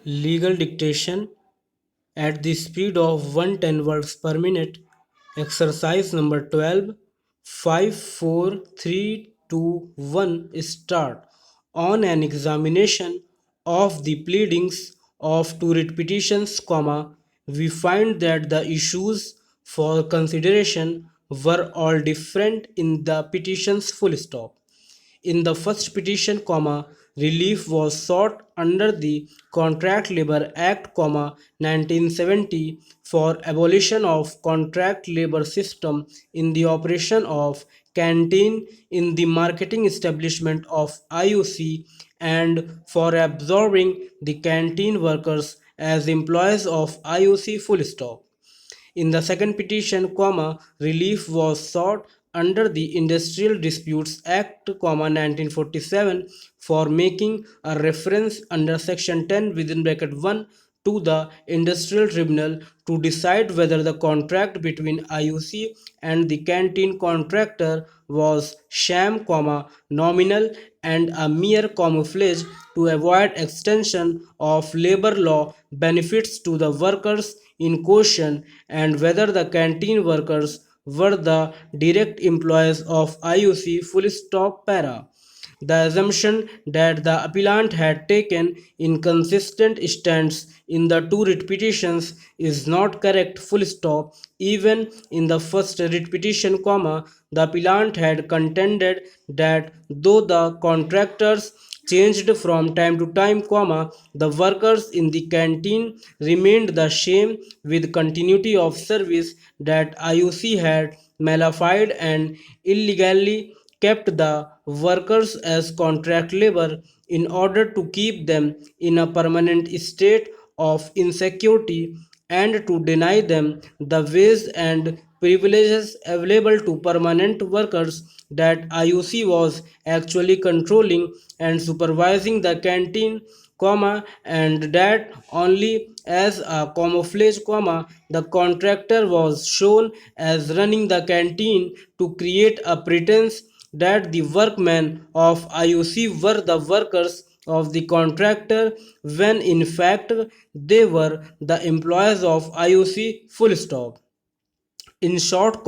Legal dictation at the speed of 110 words per minute. Exercise number 12. 5, 4, 3, 2, 1. Start. On an examination of the pleadings of two writ petitions, we find that the issues for consideration were all different in the petitions. Full stop. In the first petition, relief was sought under the Contract Labour Act, 1970 for abolition of contract labour system in the operation of canteen in the marketing establishment of IUC and for absorbing the canteen workers as employees of IUC. Full stop. In the second petition, relief was sought under the Industrial Disputes Act, 1947 for making a reference under section 10 within bracket 1 to the Industrial Tribunal to decide whether the contract between IUC and the canteen contractor was sham, nominal and a mere camouflage to avoid extension of labor law benefits to the workers in question, and whether the canteen workers were the direct employees of IUC. Full stop. Para. The assumption that the appellant had taken inconsistent stands in the two writ petitions is not correct. Full stop. Even in the first writ petition, the appellant had contended that though the contractors changed from time to time, the workers in the canteen remained the same with continuity of service, that IUC had malified and illegally kept the workers as contract labor in order to keep them in a permanent state of insecurity and to deny them the ways and privileges available to permanent workers, that IUC was actually controlling and supervising the canteen, and that only as a camouflage, the contractor was shown as running the canteen to create a pretense that the workmen of IUC were the workers of the contractor, when in fact they were the employees of IUC. Full stop. In short,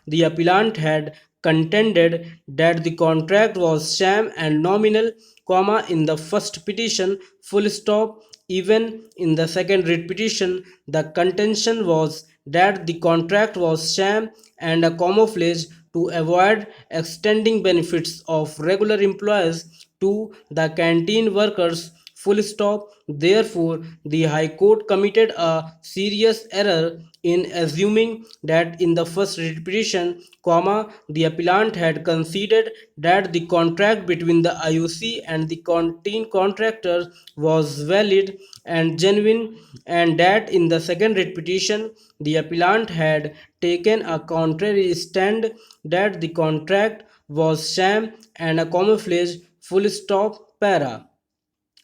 the appellant had contended that the contract was sham and nominal, in the first petition. Full stop. Even in the second writ petition, the contention was that the contract was sham and a camouflage to avoid extending benefits of regular employees to the canteen workers. Full stop. Therefore, the High Court committed a serious error in assuming that in the first writ petition, the appellant had conceded that the contract between the IUC and the canteen contractor was valid and genuine, and that in the second writ petition, the appellant had taken a contrary stand, that the contract was sham and a camouflage. Full stop. Para.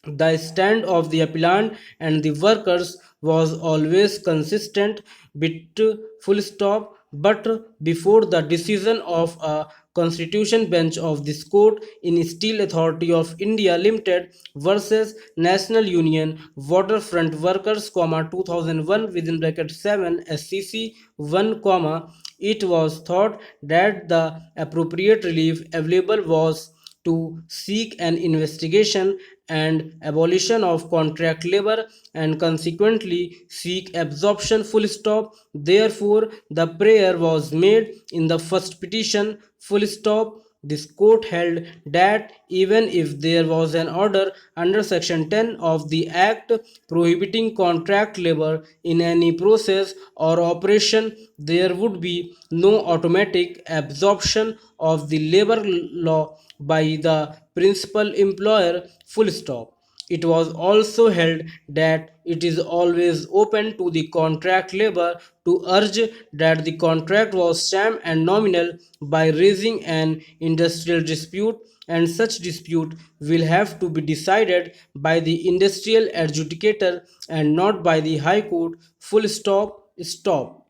The stand of the appellant and the workers was always consistent, bit full stop. But before the decision of a constitution bench of this court in Steel Authority of India Limited versus National Union Waterfront Workers, 2001 within bracket 7 SCC 1, it was thought that the appropriate relief available was to seek an investigation and abolition of contract labor and consequently seek absorption. Full stop. Therefore, the prayer was made in the first petition. Full stop. This court held that even if there was an order under section 10 of the Act prohibiting contract labor in any process or operation, there would be no automatic absorption of the labor law by the principal employer. Full stop. It was also held that it is always open to the contract labor to urge that the contract was sham and nominal by raising an industrial dispute, and such dispute will have to be decided by the industrial adjudicator and not by the High Court. Full stop. Stop.